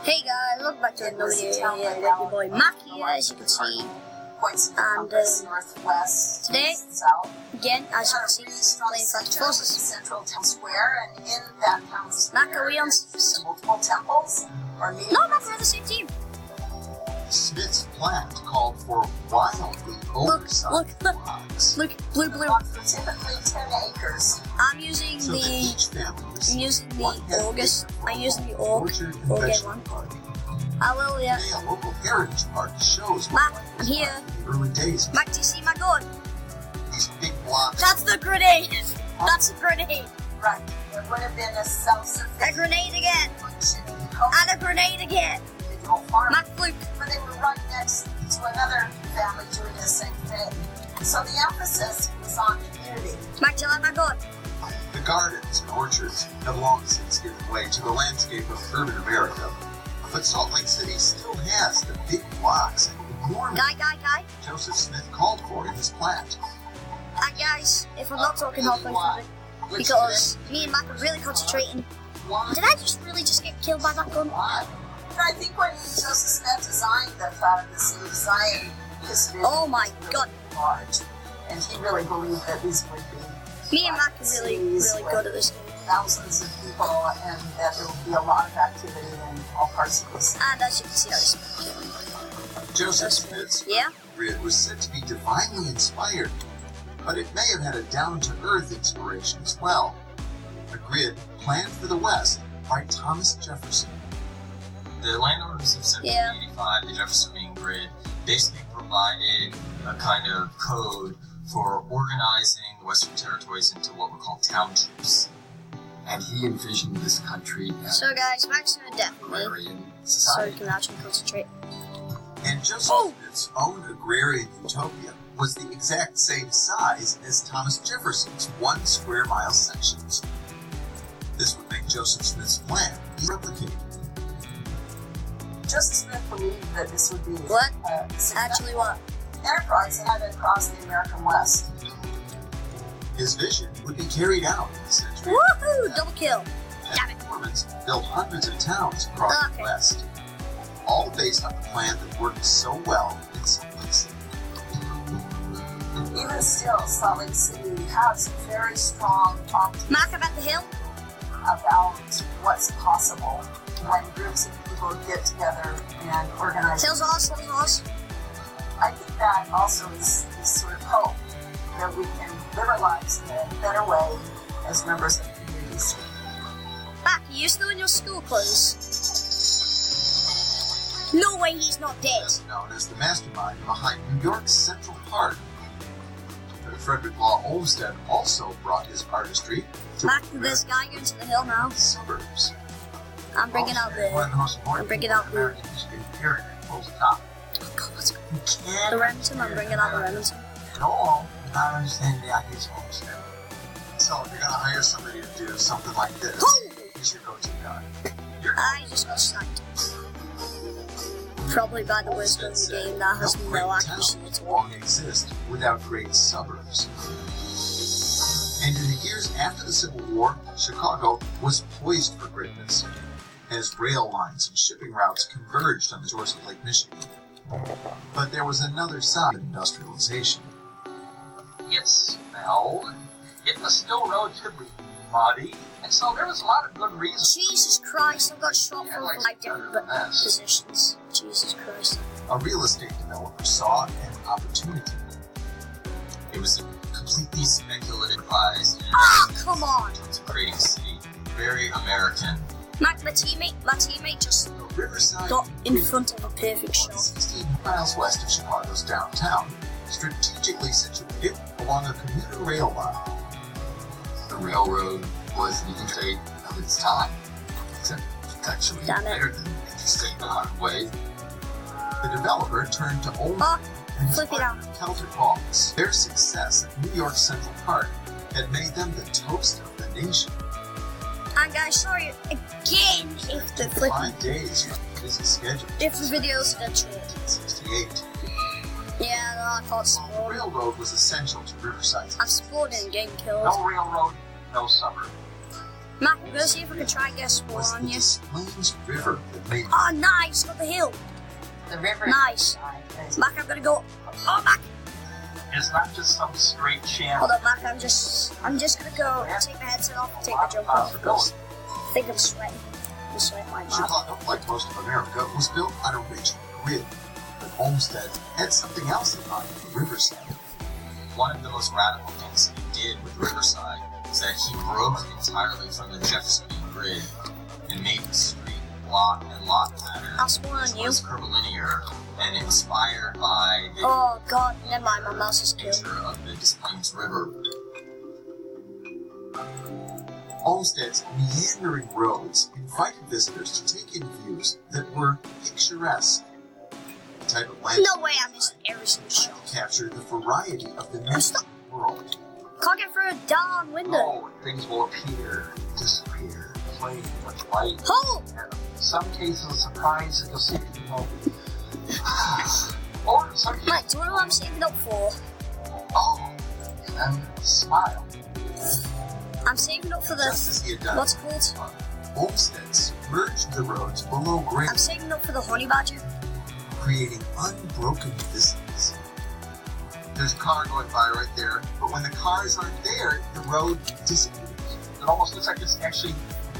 Hey guys, welcome back to another video here with your boy Mackie, as you can see. And today, again, as you can see, playing Fractal Forces. Mac, are we on multiple temples? No, Mac, we're on the same team. Smith's plant called for wildly oversized blocks. Look, blue. Typically 10 acres. I'm using So that each the family I'm using the one August. dedicated I'm using the Org orchard and Org vegetable one. garden. I will, yeah. Today, a local heritage park shows Mac, what I'm was here. like in the early days. Mac, do you see my gun? These big blocks. That's the grenade. That's a grenade. Right. There would have been a self-sufficient A grenade again. functioning And a grenade again. individual farm. Mac, look. But they were right next to another family doing the same thing. So the emphasis was on community. Mac, do you like my gun? The gardens and orchards have long since given way to the landscape of urban America. But Salt Lake City still has the big blocks and enormous Guy. Joseph Smith called for in his plant. And guys, if I'm not talking halfway through it, because me and Mac are really concentrating. Did I really just get killed by that gun? Why? I think when Joseph Smith designed the Fat of the City of Zion, his vision Oh my was god. really large. And he really believed that these would be Me and Mac are really good at this game. thousands of people and that there will be a lot of activity in all parts of the city. And as you can see, I just killed him. Joseph Smith's Yeah? grid was said to be divinely inspired, but it may have had a down-to-earth inspiration as well. A grid planned for the West by Thomas Jefferson. The landowners of 1785, the Jeffersonian grid, basically provided a kind of code for organizing the Western territories into what were called townships. And he envisioned this country as So guys, Mac's gonna death me, agrarian so society. we can actually concentrate. And Joseph Oh! Smith's own agrarian utopia was the exact same size as Thomas Jefferson's 1 square mile sections. This would make Joseph Smith's plan be replicated. Joseph Smith believed that this would be What? a Actually, what? enterprise that had across the American West. His vision would be carried out in the century. Woohoo! Double kill. Damn it. And Mormons built hundreds of towns across Okay. the West, all based on the plan that worked so well in Salt Lake City. Even still, Salt Lake City has very strong optimism Mac, I'm at the hill. about what's possible when groups of people get together and organize. Hills Oz. I think that also is sort of hope that we can live our lives in a better way as members of communities. Mac, are you still in your school clothes? No way he's not dead. Best known as the mastermind behind New York's Central Park. Frederick Law Olmsted also brought his artistry to Mac, this guy going to the hill now. the suburbs. I'm bringing out the... I'm bringing out the... Oh god, the Remington. I'm bringing out the Remington. At all, not understanding the ideas of Olmsted. So if you're gonna hire somebody to do something like this, Oh! he's your go-to guy. I just got sniped. Probably by the wisdom of the game that has No no great accuracy town at all. won't exist without great suburbs. And in the years after the Civil War, Chicago was poised for greatness as rail lines and shipping routes converged on the shores of Lake Michigan. But there was another side of industrialization. It smelled. It was still relatively muddy, and so there was a lot of good reasons. Jesus Christ, I got shot from 5 different positions. Jesus Christ. A real estate developer saw an opportunity. It was a completely speculative enterprise Ah, come on! in terms of creating a city. Very American. Mac, my teammate just The Riverside got in front of a perfect shot. 16 miles west of Chicago's downtown, strategically situated along a commuter rail line. The railroad was the interstate of its time, except it's actually Damn it. better than the interstate in a lot of ways. The developer turned to Old Oh, and his flip it partner, Celtic Balls. Their success at New York's Central Park had made them the toast of the nation. and guys, sorry again if the flipping 5 days from a busy schedule. if the video's a bit short. 1968. Yeah, no, I can't The spawn. railroad was essential to Riverside's I spawned and getting killed. No railroad, no suburb. Mac, I'm gonna see if I can try and get a spawn was on the you. Des Plaines River that made Oh, nice! Got the hill. The river. Nice. Mac, I'm gonna go. Oh, Mac! It's not just some straight channel. Hold up, Mac. I'm just gonna go take my headset off and take my jump off because I think I'm sweating. I'm sweating like mad. Chicago, like most of America, was built on a rigid grid. But Olmsted had something else in mind for Riverside. One of the most radical things he did with Riverside is that he broke entirely from the Jeffersonian grid and made the street, block, and lot pattern I'll spawn on you. was curvilinear and inspired by the Oh god, never mind, my mouse is killed. nature of the Des Plaines River. Olmsted's meandering roads invited visitors to take in views that were picturesque. The type of land No way I missed every single shot. captured the variety of the natural world. Can't get through a darn window. No, things will appear, disappear, playing with light. Hold! And in some cases, surprise that you'll see people. Or in some cases, Mate, do you know what I'm saving up for? oh, and then smile. I'm saving up for Just the... as he had done What's it called? Olmsted submerged the roads below grade, I'm saving up for the honey badger. creating unbroken vistas. There's a car going by right there, but when the cars aren't there, the road disappears. It almost looks like it's actually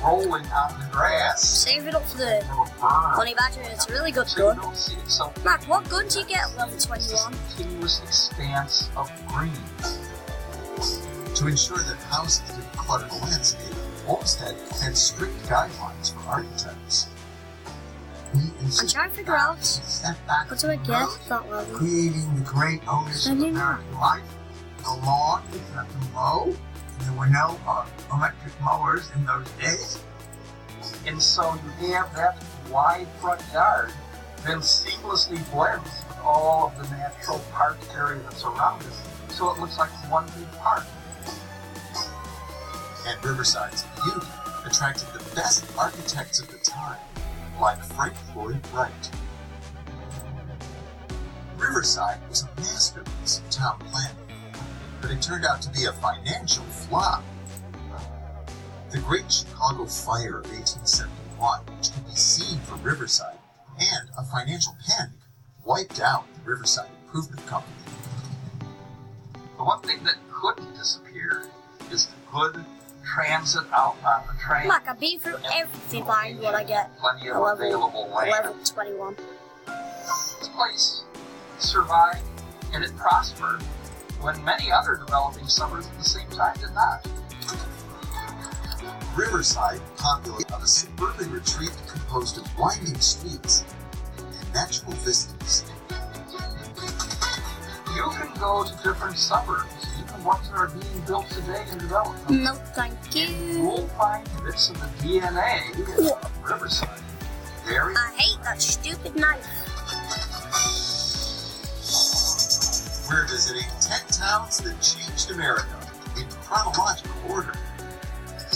rolling on the grass. Save it up for the It will burn. honey badger. It's a really good So you gun. don't see it. So Mac, what gun do you get at level it's this 21? continuous expanse of green. To ensure that houses didn't clutter the landscape, Olmsted had strict guidelines for architects. He I'm insisted trying to figure out step back what do I from get road, at that level. Creating the great owners I of didn't know. American life. The lawn was nothing low, and there were no electric mowers in those days. And so you have that wide front yard then seamlessly blends with all of the natural park area that's around it. So it looks like one big park. and Riverside's beauty attracted the best architects of the time, like Frank Lloyd Wright. Riverside was a masterpiece of town planning, but it turned out to be a financial flop. The Great Chicago Fire of 1871, which could be seen from Riverside, and a financial panic wiped out the Riverside Improvement Company. The one thing that couldn't disappear is the good transit out on the train. Mac, I've been through everything behind what I get Plenty at of level available land. 21. This place survived and it prospered when many other developing suburbs at the same time did not. Riverside, populated on a suburban retreat composed of winding streets and natural vistas. You can go to different suburbs, even ones that are being built today and developed. No, thank You you. will find bits of the DNA of Riverside. Very I hate that stupid knife. We're visiting 10 towns that changed America in chronological order.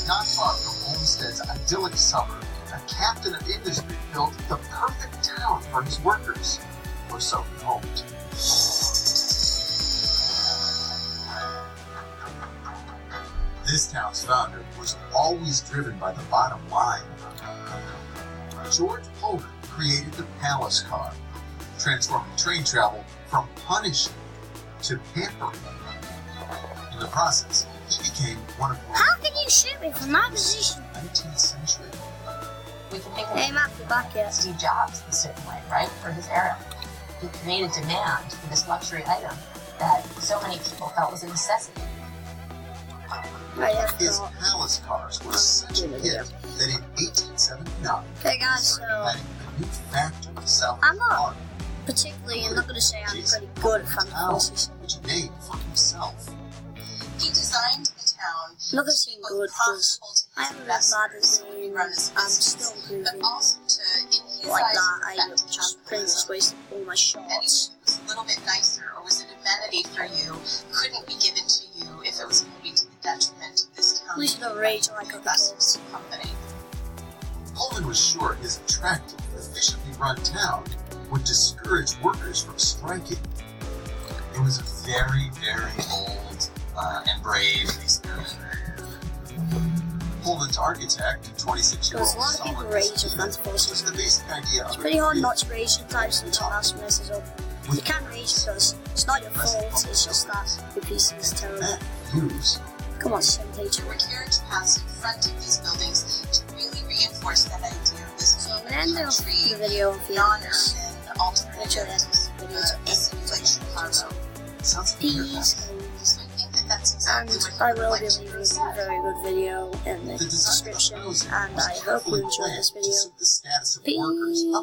Not far from Olmsted's idyllic suburb, a captain of industry built the perfect town for his workers, or so he hoped. This town's founder was always driven by the bottom line. George Pullman created the Palace Car, transforming train travel from punishing to pampering. In the process, he became one of the How can you shoot me from my position? 19th century. We can think Hey, of Mac, you're back yet. Steve Jobs a certain way, right? For his era. He created demand for this luxury item that so many people felt was a necessity. Right, yeah, His so- Palace Cars were such a hit that in 1879, Okay, guys, he started so planning a new factory south I'm of not Florida, particularly, I'm not going to say I'm adjacent pretty good at to Final town, Fantasy. which he named for himself. He designed the town I'm not going to say I'm good because profitable to I his haven't been bad at investors the game. run his I'm business, still but improving. also to, in his Like eyes, that, I affect just pretty much capitalism. wasted all my shots. Anything that was a little bit nicer or was an amenity for you couldn't be given to you if it was going to be to the detriment of this town. At least don't rage like other investors kids. company. Pullman was sure his attractive, efficiently run town would discourage workers from striking. It was a very, very bold and brave experiment. Poland's architect, 26-year-old Because a lot of people rage with anti-fascism. was the basic idea It's of pretty hard not to rage sometimes when someone else messes up. You can rage because it's not your fault, it's just that your PC is terrible. use. Come on, 7 page. There were carriage paths in front of these buildings to really reinforce that idea of this So I'm being gonna end a off country, the video with you. non-urban alternative Actually, to a city like Chicago. Sounds like you're Peace. I think that that's And exactly what I he would will like be to leaving a present. very good video in the The design description, proposal and was I hope you carefully enjoyed planned this to video. suit the status of workers Peace. up